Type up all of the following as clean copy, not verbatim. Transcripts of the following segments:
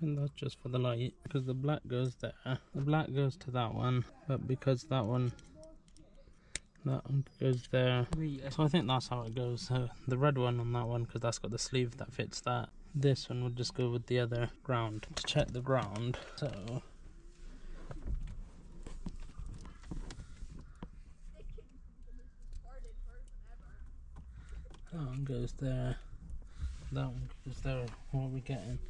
And that's just for the light, because the black goes there. The black goes to that one, but because that one goes there. So I think that's how it goes. So the red one on that one, because that's got the sleeve that fits that. This one would just go with the other ground. To check the ground, so that one goes there, that one goes there. What are we getting?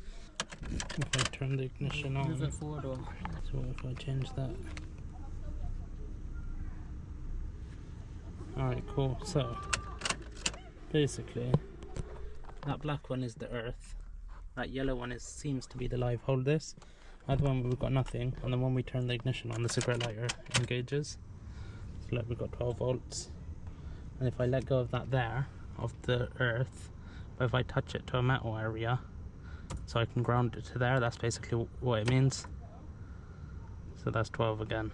If I turn the ignition on, move it forward, or so if I change that. Alright, cool. So basically that black one is the earth, that yellow one seems to be the live. Hold this. At the moment we've got nothing, and then when we turn the ignition on, the cigarette lighter engages. So like we've got 12 volts. And if I let go of that there, of the earth, but if I touch it to a metal area, so I can ground it to there, that's basically what it means. So that's 12 again.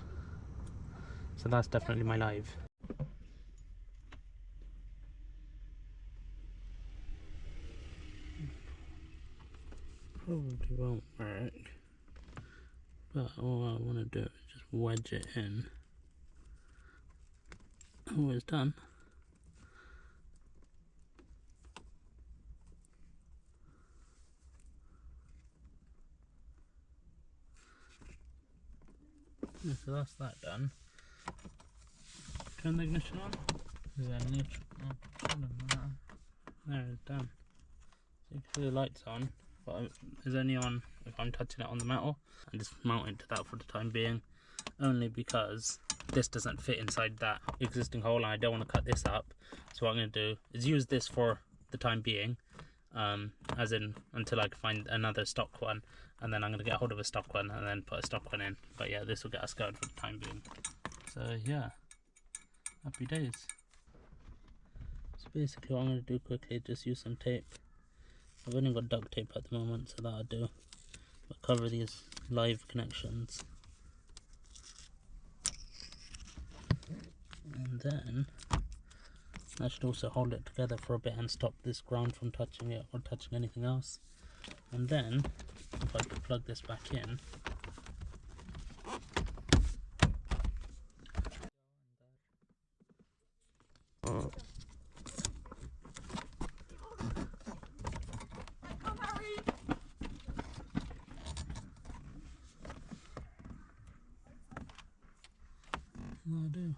So that's definitely my live. Probably won't work, but all I want to do is just wedge it in. Oh, it's done. Yeah, so that's that done. Turn the ignition on. is that neutral? Oh, There, it's done. So you can see the lights on, but it's only on if I'm touching it on the metal, and just mount it to that for the time being, only because this doesn't fit inside that existing hole and I don't want to cut this up. So what I'm going to do is use this for the time being, as in until I can find another stock one, and then I'm going to get hold of a stock one and then put a stock one in. But yeah, this will get us going for the time being. So yeah, happy days. So basically what I'm going to do quickly is just use some tape. I've only got duct tape at the moment, so that'll do. But cover these live connections. And then that should also hold it together for a bit and stop this ground from touching it or touching anything else. And then if I could plug this back in, that'll do.